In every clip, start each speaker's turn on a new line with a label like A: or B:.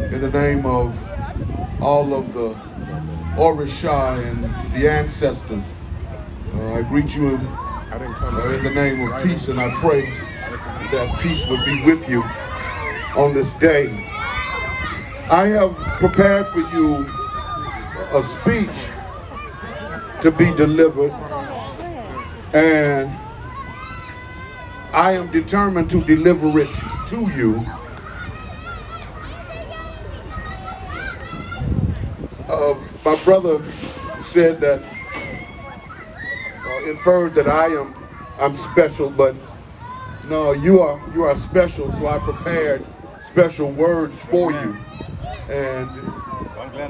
A: In the name of all of the Orisha and the ancestors, I greet you in the name of peace, and I pray that peace would be with you on this day. I have prepared for you a speech to be delivered, and I am determined to deliver it to you. My brother said that, inferred that I'm special, but no, you are special. So I prepared special words for you, and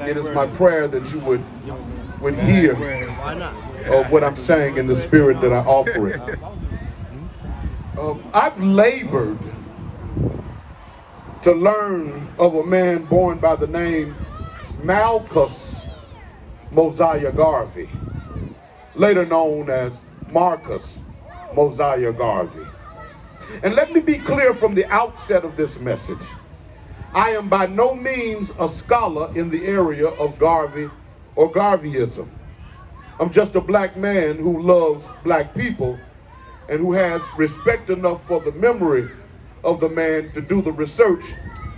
A: it is my prayer that you would hear what I'm saying in the spirit that I offer it. I've labored to learn of a man born by the name Malchus Mosiah Garvey, later known as Marcus Mosiah Garvey. And let me be clear from the outset of this message. I am by no means a scholar in the area of Garvey or Garveyism. I'm just a black man who loves black people and who has respect enough for the memory of the man to do the research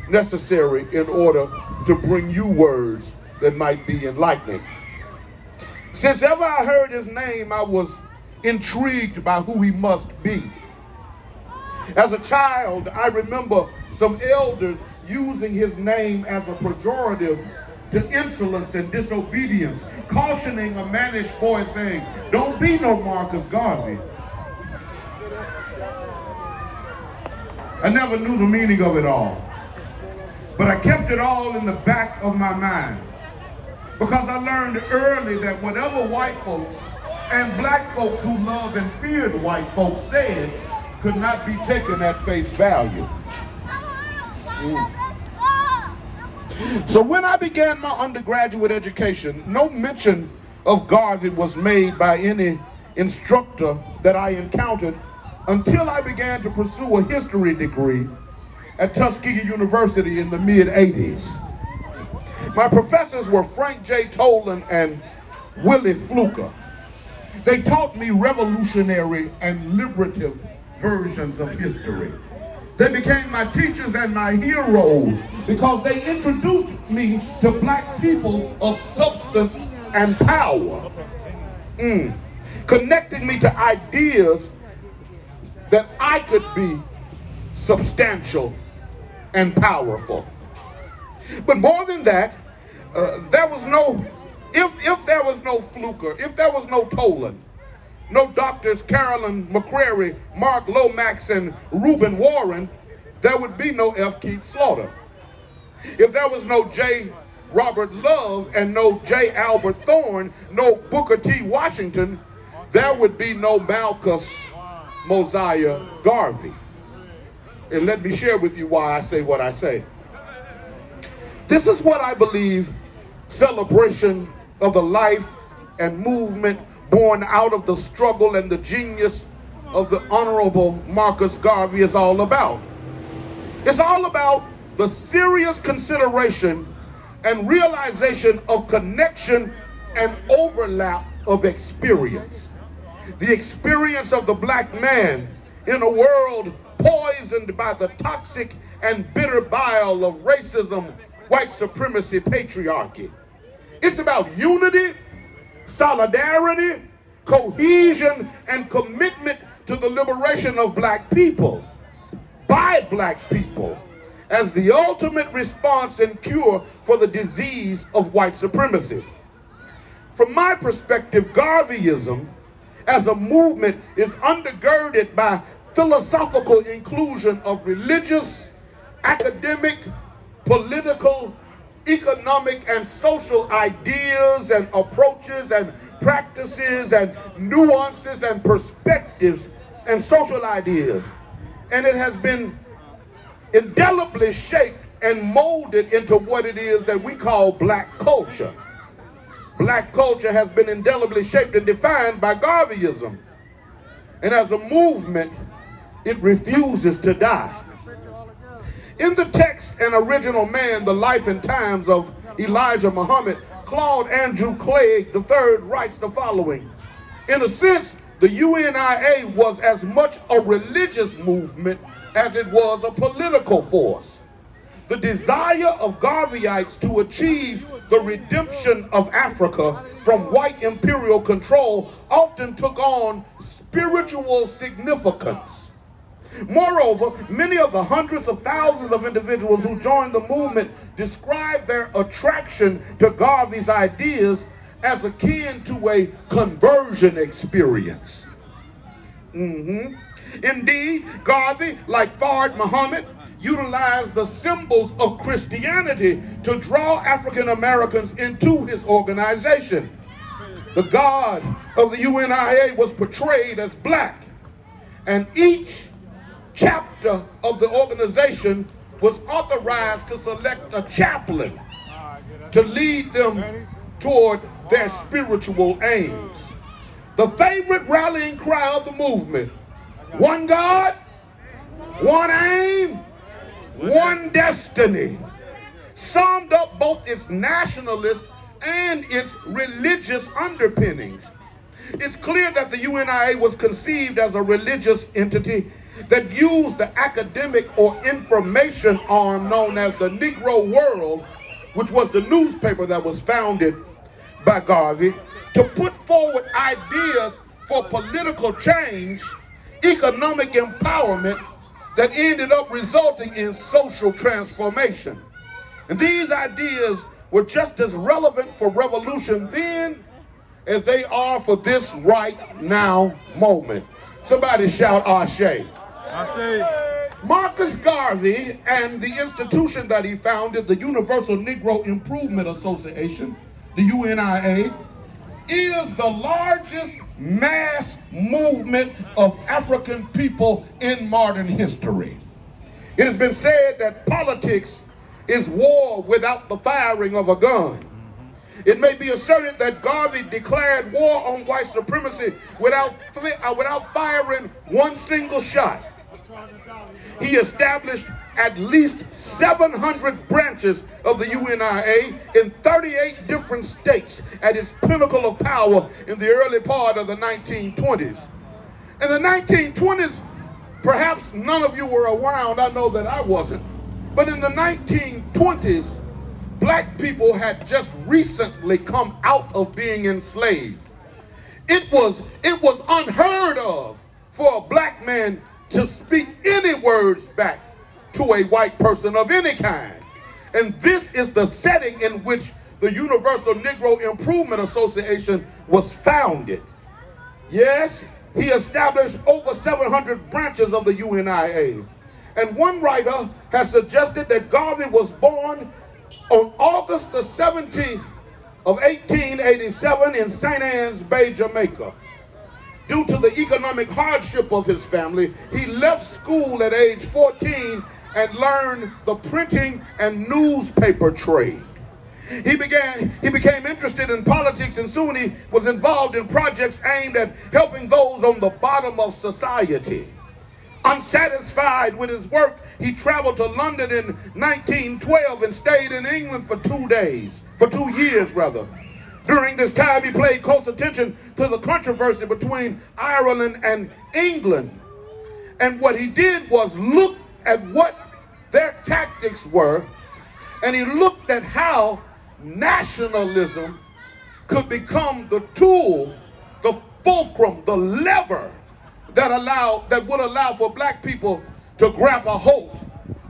A: necessary in order to bring you words that might be enlightening. Since ever I heard his name, I was intrigued by who he must be. As a child, I remember some elders using his name as a pejorative to insolence and disobedience, cautioning a mannish boy saying, "Don't be no Marcus Garvey." I never knew the meaning of it all, but I kept it all in the back of my mind, because I learned early that whatever white folks and black folks who loved and feared white folks said could not be taken at face value. So when I began my undergraduate education, no mention of Garvey was made by any instructor that I encountered until I began to pursue a history degree at Tuskegee University in the mid-'80s. My professors were Frank J. Tolan and Willie Fluker. They taught me revolutionary and liberative versions of history. They became my teachers and my heroes because they introduced me to black people of substance and power, connecting me to ideas that I could be substantial and powerful. But more than that, there was no, if there was no Fluker, if there was no Tolan, no doctors Carolyn McCrary, Mark Lomax, and Reuben Warren, there would be no F. Keith Slaughter. If there was no J. Robert Love and no J. Albert Thorne, no Booker T. Washington, there would be no Malchus Mosiah Garvey. And let me share with you why I say what I say. This is what I believe celebration of the life and movement born out of the struggle and the genius of the Honorable Marcus Garvey is all about. It's all about the serious consideration and realization of connection and overlap of experience. The experience of the black man in a world poisoned by the toxic and bitter bile of racism, white supremacy, patriarchy. It's about unity, solidarity, cohesion, and commitment to the liberation of black people by black people as the ultimate response and cure for the disease of white supremacy. From my perspective, Garveyism as a movement is undergirded by philosophical inclusion of religious, academic, political, economic, and social ideas and approaches and practices and nuances and perspectives and social ideas. And it has been indelibly shaped and molded into what it is that we call black culture. Black culture has been indelibly shaped and defined by Garveyism. And as a movement, it refuses to die. In the text and original Man, the Life and Times of Elijah Muhammad, Claude Andrew Clegg III writes the following. In a sense, the UNIA was as much a religious movement as it was a political force. The desire of Garveyites to achieve the redemption of Africa from white imperial control often took on spiritual significance. Moreover, many of the hundreds of thousands of individuals who joined the movement described their attraction to Garvey's ideas as akin to a conversion experience. Indeed, Garvey, like Fard Muhammad, utilized the symbols of Christianity to draw African Americans into his organization. The God of the UNIA was portrayed as black, and each chapter of the organization was authorized to select a chaplain to lead them toward their spiritual aims. The favorite rallying cry of the movement: one God, one aim, one destiny, summed up both its nationalist and its religious underpinnings. It's clear that the UNIA was conceived as a religious entity that used the academic or information arm known as the Negro World, which was the newspaper that was founded by Garvey, to put forward ideas for political change, economic empowerment that ended up resulting in social transformation. And these ideas were just as relevant for revolution then as they are for this right now moment. Somebody shout Ashe.
B: Ashe.
A: Marcus Garvey and the institution that he founded, the Universal Negro Improvement Association, the UNIA, is the largest mass movement of African people in modern history. It has been said that politics is war without the firing of a gun. It may be asserted that Garvey declared war on white supremacy without firing one single shot. He established at least 700 branches of the UNIA in 38 different states at its pinnacle of power in the early part of the 1920s. In the 1920s, perhaps none of you were around, I know that I wasn't, but in the 1920s, black people had just recently come out of being enslaved. It was unheard of for a black man to speak any words back to a white person of any kind. And this is the setting in which the Universal Negro Improvement Association was founded. Yes, he established over 700 branches of the UNIA. And one writer has suggested that Garvey was born on August the 17th of 1887 in St. Ann's Bay, Jamaica. Due to the economic hardship of his family, he left school at age 14 and learned the printing and newspaper trade. He became interested in politics, and soon he was involved in projects aimed at helping those on the bottom of society. Unsatisfied with his work, he traveled to London in 1912 and stayed in England for 2 years. During this time, he paid close attention to the controversy between Ireland and England. And what he did was look at what their tactics were, and he looked at how nationalism could become the tool, the fulcrum, the lever that would allow for black people to grab a hold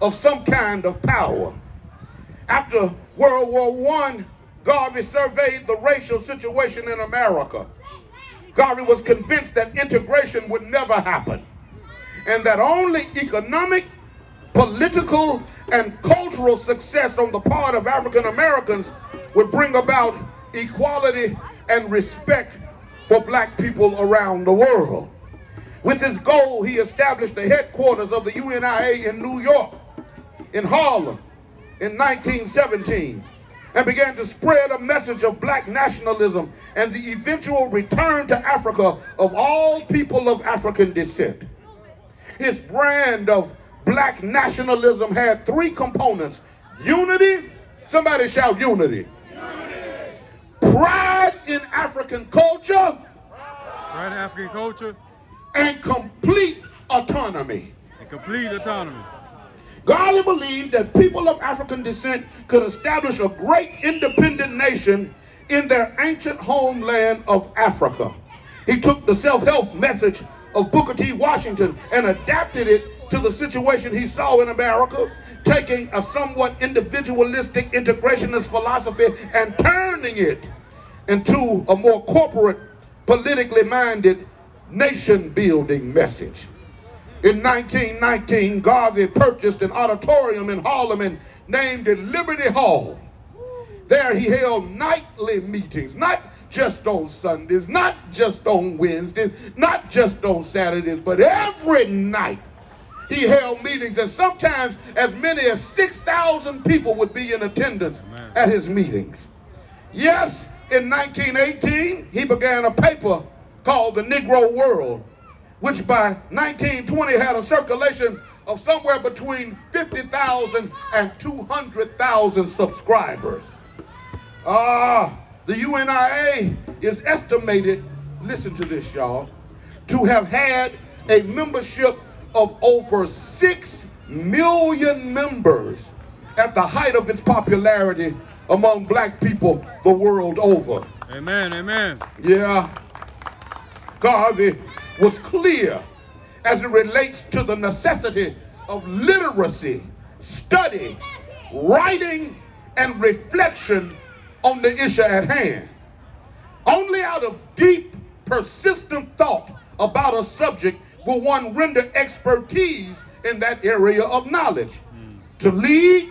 A: of some kind of power. After World War I, Garvey surveyed the racial situation in America. Garvey was convinced that integration would never happen, and that only economic, political, and cultural success on the part of African Americans would bring about equality and respect for black people around the world. With his goal, he established the headquarters of the UNIA in New York, in Harlem, in 1917, and began to spread a message of black nationalism and the eventual return to Africa of all people of African descent. His brand of black nationalism had three components: unity, somebody shout unity, pride in African culture,
B: Right, African culture
A: and complete autonomy.
B: and complete autonomy.
A: Garvey believed that people of African descent could establish a great independent nation in their ancient homeland of Africa. He took the self-help message of Booker T. Washington and adapted it to the situation he saw in America, taking a somewhat individualistic integrationist philosophy and turning it into a more corporate, politically minded, nation-building message. In 1919, Garvey purchased an auditorium in Harlem and named it Liberty Hall. There he held nightly meetings, not just on Sundays, not just on Wednesdays, not just on Saturdays, but every night he held meetings, and sometimes as many as 6,000 people would be in attendance at his meetings. Yes, in 1918, he began a paper called The Negro World, which by 1920 had a circulation of somewhere between 50,000 and 200,000 subscribers. The UNIA is estimated, listen to this y'all, to have had a membership of over 6 million members at the height of its popularity among black people the world over.
B: Amen, amen.
A: Yeah, Garvey was clear as it relates to the necessity of literacy, study, writing, and reflection on the issue at hand. Only out of deep, persistent thought about a subject will one render expertise in that area of knowledge. To lead,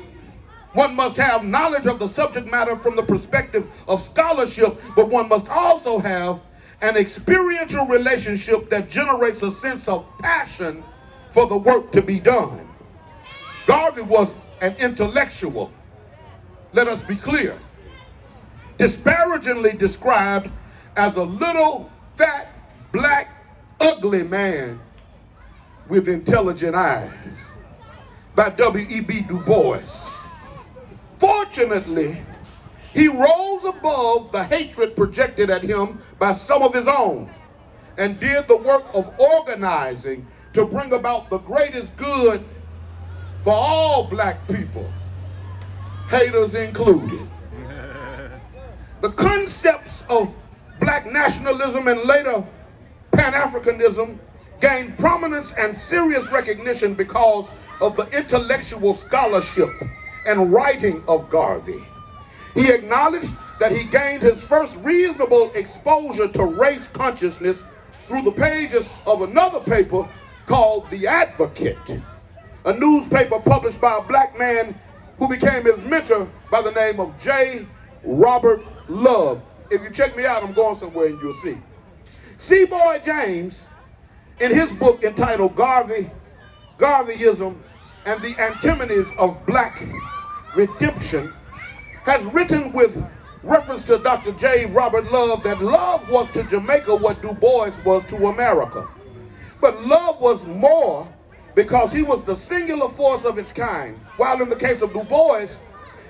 A: one must have knowledge of the subject matter from the perspective of scholarship, but one must also have an experiential relationship that generates a sense of passion for the work to be done. Garvey was an intellectual, let us be clear, disparagingly described as a little, fat, black, ugly man with intelligent eyes by W.E.B. Du Bois. Fortunately, he rose above the hatred projected at him by some of his own and did the work of organizing to bring about the greatest good for all black people, haters included. The concepts of black nationalism and later Pan-Africanism gained prominence and serious recognition because of the intellectual scholarship and writing of Garvey. He acknowledged that he gained his first reasonable exposure to race consciousness through the pages of another paper called The Advocate, a newspaper published by a black man who became his mentor by the name of J. Robert Love. If you check me out, I'm going somewhere and you'll see. C. Boy James, in his book entitled Garveyism and the Antinomies of Black Redemption, has written with reference to Dr. J. Robert Love that Love was to Jamaica what Du Bois was to America. But Love was more because he was the singular force of its kind, while in the case of Du Bois,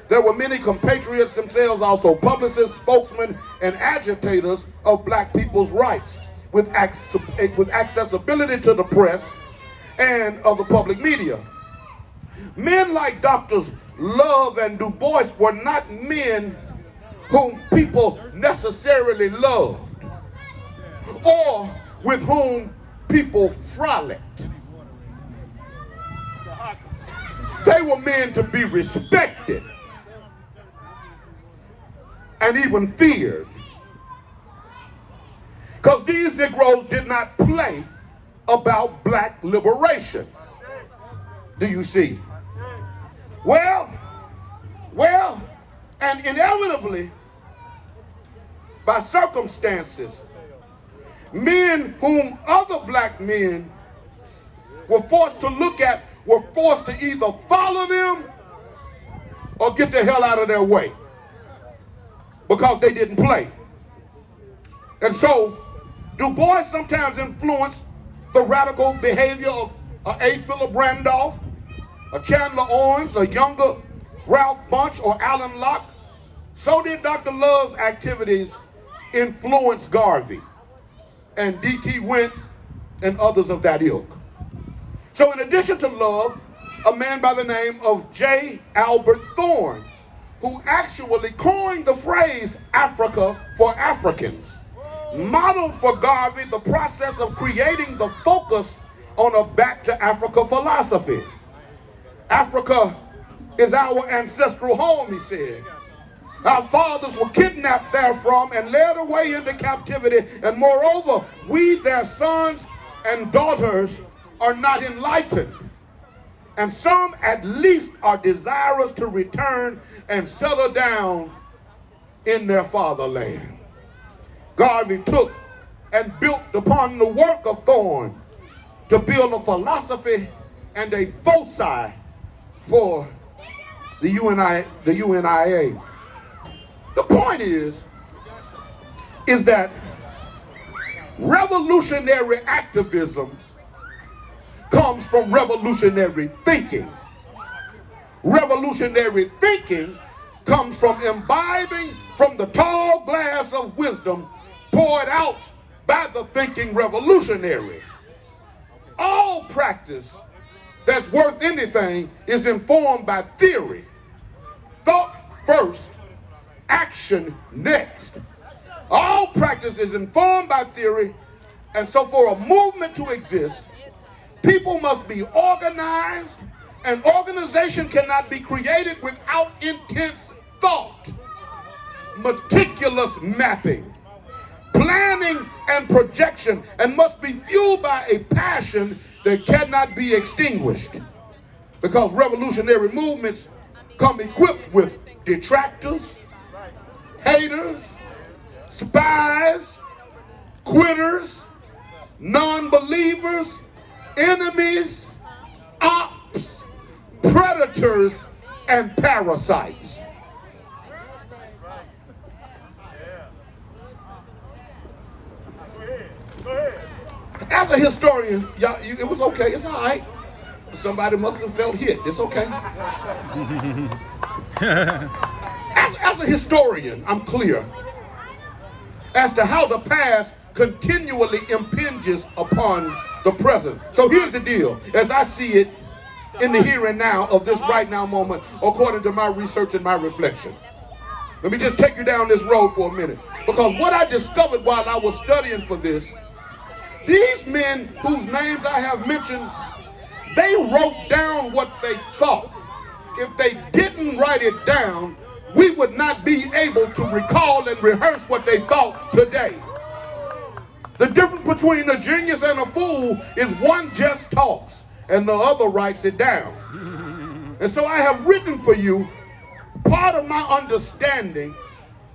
A: there were many compatriots themselves, also publicists, spokesmen, and agitators of black people's rights, with accessibility to the press and of the public media. Men like Drs. Love and Du Bois were not men whom people necessarily loved or with whom people frolicked. They were men to be respected and even feared, because these Negroes did not play about black liberation. Do you see? Well, and inevitably, by circumstances, men whom other black men were forced to look at were forced to either follow them or get the hell out of their way because they didn't play. And so, Du Bois sometimes influenced the radical behavior of A. Philip Randolph, a Chandler Owens, a younger Ralph Bunche, or Alan Locke, so did Dr. Love's activities influence Garvey and D.T. Wint and others of that ilk. So in addition to Love, a man by the name of J. Albert Thorne, who actually coined the phrase Africa for Africans, modeled for Garvey the process of creating the focus on a back to Africa philosophy. Africa is our ancestral home, he said. Our fathers were kidnapped therefrom and led away into captivity, and moreover, we, their sons and daughters, are not enlightened. And some at least are desirous to return and settle down in their fatherland. Garvey took and built upon the work of Thorne to build a philosophy and a foci for the UNIA. The point is that revolutionary activism comes from revolutionary thinking. Revolutionary thinking comes from imbibing from the tall glass of wisdom poured out by the thinking revolutionary. All practice that's worth anything is informed by theory. Thought first, action next. All practice is informed by theory, and so for a movement to exist, people must be organized, and organization cannot be created without intense thought, meticulous mapping, planning, and projection, and must be fueled by a passion that cannot be extinguished. Because revolutionary movements come equipped with detractors, haters, spies, quitters, non-believers, enemies, ops, predators, and parasites. As a historian, it was okay, it's all right. Somebody must have felt hit, it's okay. As a historian, I'm clear as to how the past continually impinges upon the present. So here's the deal, as I see it in the here and now of this right now moment, according to my research and my reflection. Let me just take you down this road for a minute, because what I discovered while I was studying for this, these men whose names I have mentioned, they wrote down what they thought. If they didn't write it down, we would not be able to recall and rehearse what they thought today. The difference between a genius and a fool is one just talks and the other writes it down. And so I have written for you part of my understanding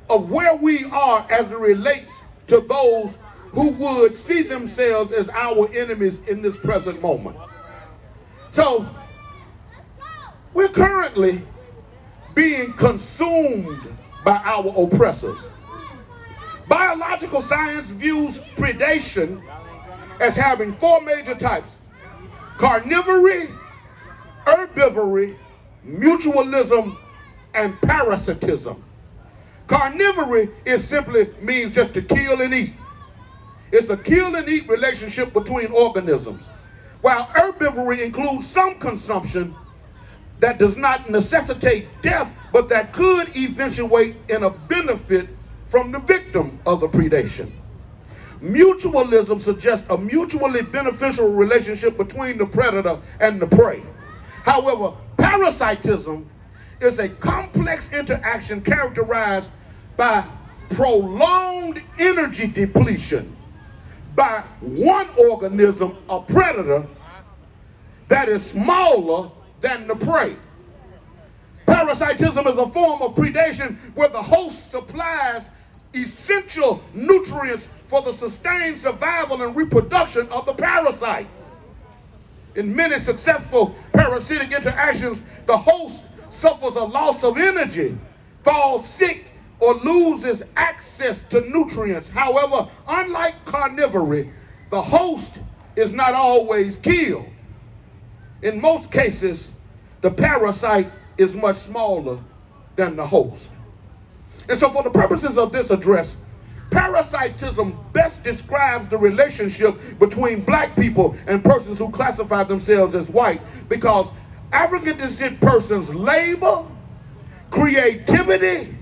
A: of where we are as it relates to those who would see themselves as our enemies in this present moment. So, we're currently being consumed by our oppressors. Biological science views predation as having four major types: carnivory, herbivory, mutualism, and parasitism. Carnivory simply means just to kill and eat. It's a kill and eat relationship between organisms, while herbivory includes some consumption that does not necessitate death, but that could eventuate in a benefit from the victim of the predation. Mutualism suggests a mutually beneficial relationship between the predator and the prey. However, parasitism is a complex interaction characterized by prolonged energy depletion by one organism, a predator, that is smaller than the prey. Parasitism is a form of predation where the host supplies essential nutrients for the sustained survival and reproduction of the parasite. In many successful parasitic interactions, the host suffers a loss of energy, falls sick, or loses access to nutrients. However, unlike carnivory, the host is not always killed. In most cases, the parasite is much smaller than the host. And so for the purposes of this address, parasitism best describes the relationship between black people and persons who classify themselves as white, because African descent persons' labor, creativity,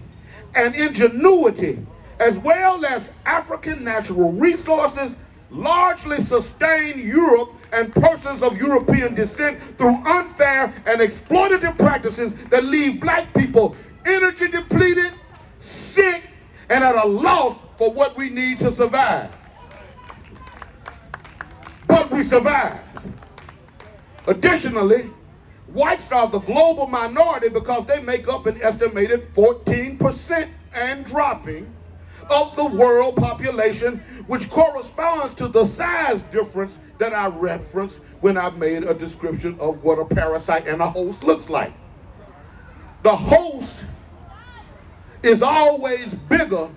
A: and ingenuity, as well as African natural resources, largely sustain Europe and persons of European descent through unfair and exploitative practices that leave black people energy depleted, sick, and at a loss for what we need to survive. But we survive. Additionally, whites are the global minority because they make up an estimated 14% and dropping of the world population, which corresponds to the size difference that I referenced when I made a description of what a parasite and a host looks like. The host is always bigger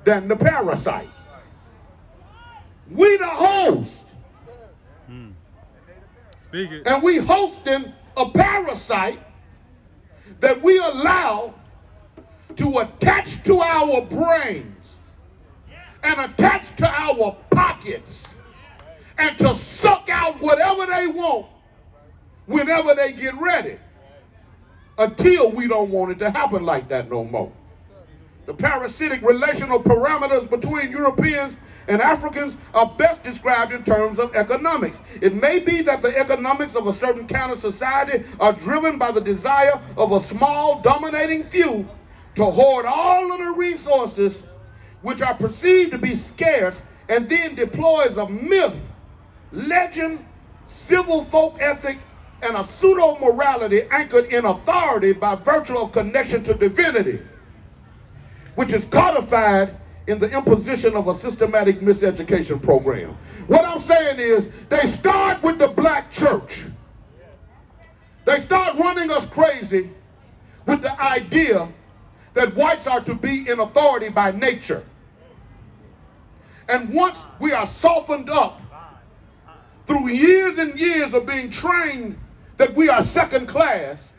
A: than the parasite. We the host.
B: Speak it.
A: And we hosting a parasite that we allow to attach to our brains and attach to our pockets and to suck out whatever they want whenever they get ready, until we don't want it to happen like that no more. The parasitic relational parameters between Europeans and Africans are best described in terms of economics. It may be that the economics of a certain kind of society are driven by the desire of a small dominating few to hoard all of the resources which are perceived to be scarce, and then deploys a myth, legend, civil folk ethic, and a pseudo-morality anchored in authority by virtue of connection to divinity, which is codified in the imposition of a systematic miseducation program. What I'm saying is, they start with the black church. They start running us crazy with the idea that whites are to be in authority by nature. And once we are softened up through years and years of being trained that we are second class,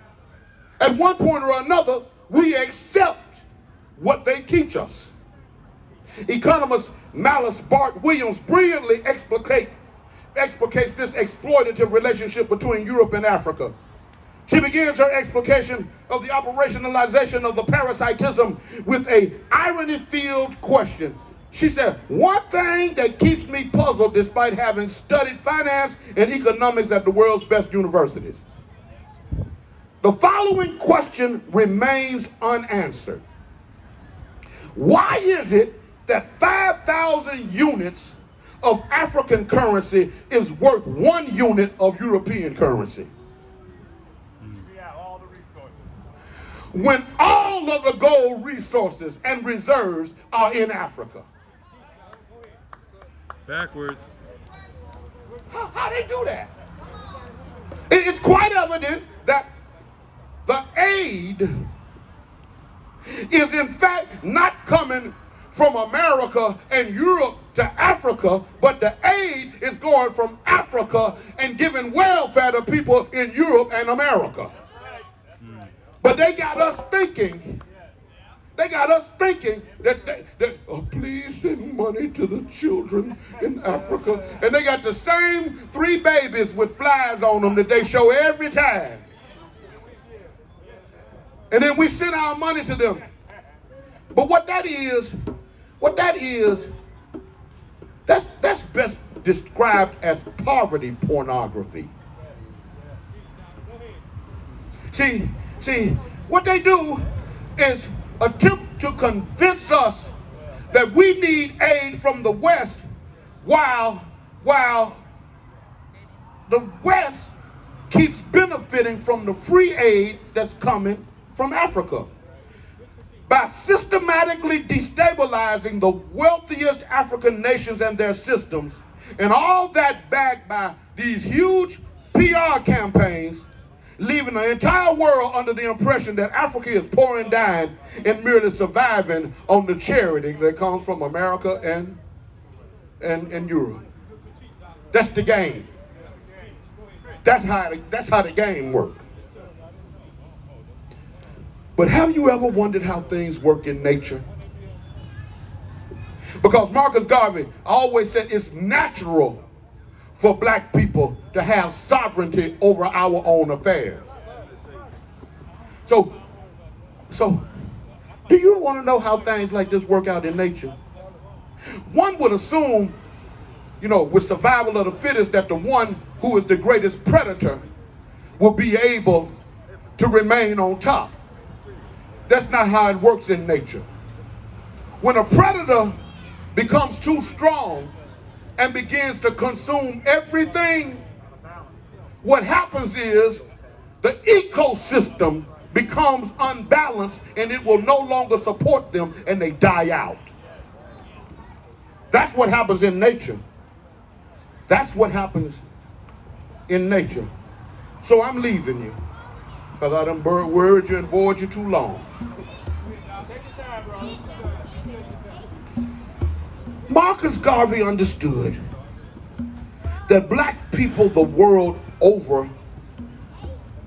A: at one point or another, we accept what they teach us. Economist Malice Bart Williams brilliantly explicates this exploitative relationship between Europe and Africa. She begins her explication of the operationalization of the parasitism with a irony-filled question. She said, one thing that keeps me puzzled despite having studied finance and economics at the world's best universities. The following question remains unanswered. Why is it that 5,000 units of African currency is worth 1 unit of European currency? When all of the gold resources and reserves are in Africa.
B: Backwards.
A: How they do that? It's quite evident that the aid is in fact not coming from America and Europe to Africa, but the aid is going from Africa and giving welfare to people in Europe and America. But they got us thinking that oh, please send money to the children in Africa. And they got the same 3 babies with flies on them that they show every time. And then we send our money to them. But what that is, that's best described as poverty pornography. See, what they do is attempt to convince us that we need aid from the West while the West keeps benefiting from the free aid that's coming from Africa. By systematically destabilizing the wealthiest African nations and their systems, and all that backed by these huge PR campaigns, leaving the entire world under the impression that Africa is poor and dying and merely surviving on the charity that comes from America and Europe. That's the game. That's how the game works. But have you ever wondered how things work in nature? Because Marcus Garvey always said it's natural for black people to have sovereignty over our own affairs. So do you want to know how things like this work out in nature? One would assume, with survival of the fittest, that the one who is the greatest predator will be able to remain on top. That's not how it works in nature. When a predator becomes too strong and begins to consume everything, what happens is the ecosystem becomes unbalanced and it will no longer support them and they die out. That's what happens in nature. That's what happens in nature. So I'm leaving you because I done worried you and bored you too long. Marcus Garvey understood that black people the world over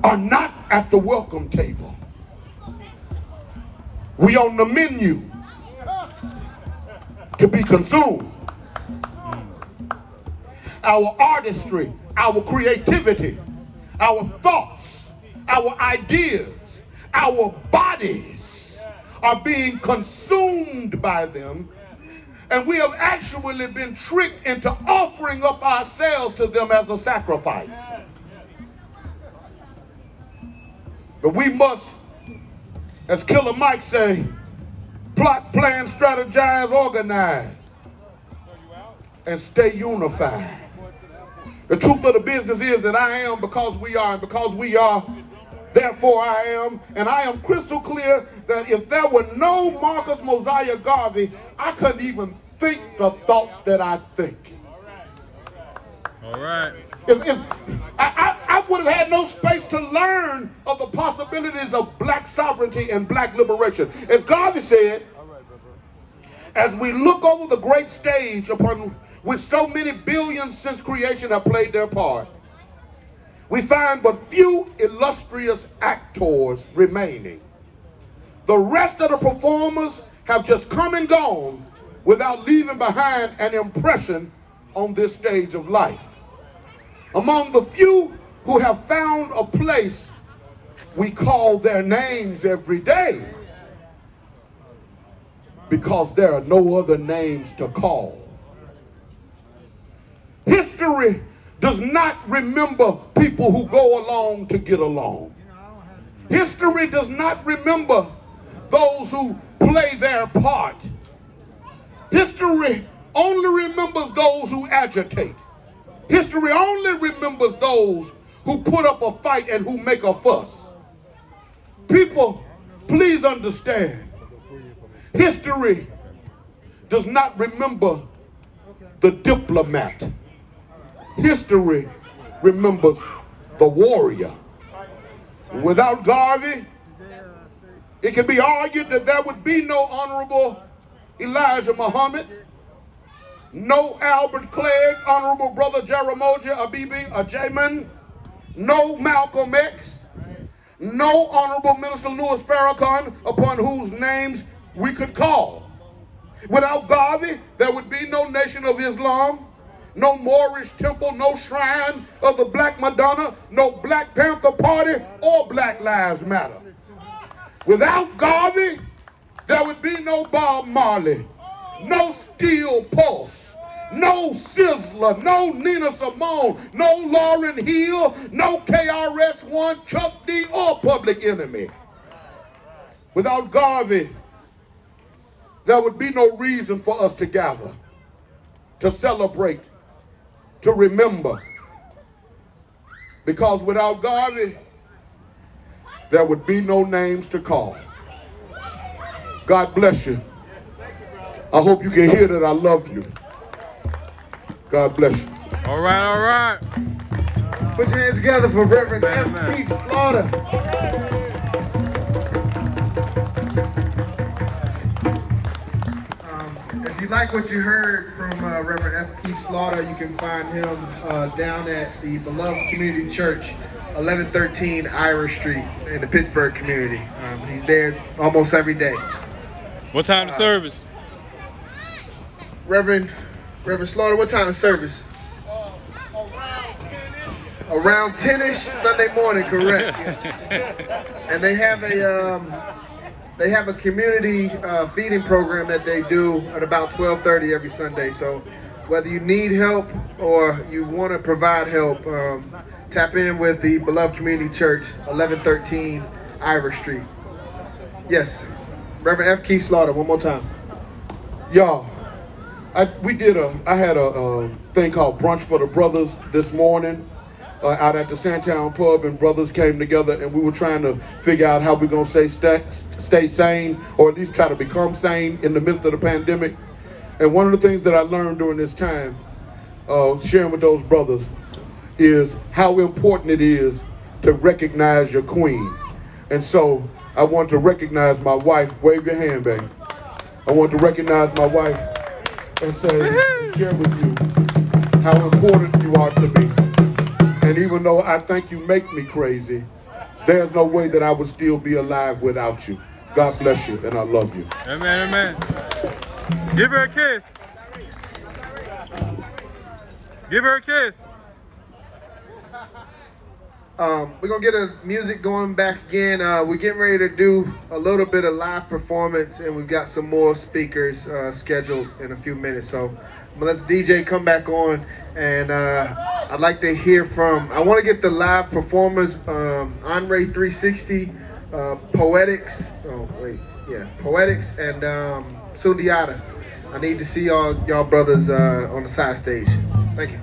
A: are not at the welcome table. We on the menu to be consumed. Our artistry, our creativity, our thoughts, our ideas, our bodies are being consumed by them. And we have actually been tricked into offering up ourselves to them as a sacrifice. But we must, as Killer Mike say, plot, plan, strategize, organize, and stay unified. The truth of the business is that I am because we are, and because we are, therefore I am. And I am crystal clear that if there were no Marcus Mosiah Garvey, I couldn't even think the thoughts that I think.
B: All right.
A: If I would have had no space to learn of the possibilities of black sovereignty and black liberation. As Garvey said, as we look over the great stage upon which so many billions since creation have played their part, we find but few illustrious actors remaining. The rest of the performers have just come and gone without leaving behind an impression on this stage of life. Among the few who have found a place, we call their names every day because there are no other names to call. History does not remember people who go along to get along. History does not remember those who play their part. History only remembers those who agitate. History only remembers those who put up a fight and who make a fuss. People, please understand, history does not remember the diplomat. History remembers the warrior. Without Garvey, it can be argued that there would be no Honorable Elijah Muhammad, no Albert Clegg, Honorable Brother Jaramogi Abibi Ajaman, no Malcolm X, no Honorable Minister Louis Farrakhan, upon whose names we could call. Without Garvey, there would be no Nation of Islam, no Moorish temple, no shrine of the Black Madonna, no Black Panther Party, or Black Lives Matter. Without Garvey, there would be no Bob Marley, no Steel Pulse, no Sizzler, no Nina Simone, no Lauryn Hill, no KRS-One, Chuck D, or Public Enemy. Without Garvey, there would be no reason for us to gather, to celebrate, to remember. Because without Garvey, there would be no names to call. God bless you. I hope you can hear that I love you. God bless you.
B: All right, all right.
C: Put your hands together for Reverend
B: Amen.
C: F. Keith Slaughter. If you like what you heard from Reverend F. Keith Slaughter, you can find him down at the Beloved Community Church 1113 Irish Street in the Pittsburgh community. He's there almost every day.
B: What time the service?
C: Reverend Slaughter, what time is service? Around 10-ish Sunday morning, correct. And they have a community feeding program that they do at about 12:30 every Sunday. So whether you need help or you want to provide help, tap in with the Beloved Community Church, 1113 Irish Street. Yes, Reverend F. Keith Slaughter, one more time.
A: Y'all, I had a thing called Brunch for the Brothers this morning out at the Sandtown Pub, and brothers came together and we were trying to figure out how we're going to stay sane, or at least try to become sane in the midst of the pandemic. And one of the things that I learned during this time, sharing with those brothers, is how important it is to recognize your queen. And so I want to recognize my wife. Wave your hand, baby. I want to recognize my wife and share with you how important you are to me. And even though I think you make me crazy, there's no way that I would still be alive without you. God bless you, and I love you.
B: Amen, amen. Give her a kiss. Give her a kiss.
C: We're going to get a music going back again. We're getting ready to do a little bit of live performance, and we've got some more speakers scheduled in a few minutes. So I'm going to let the DJ come back on, and I'd like to hear from, I want to get the live performers, Andre 360, Poetics, Poetics, and Sundiata. I need to see y'all brothers on the side stage. Thank you.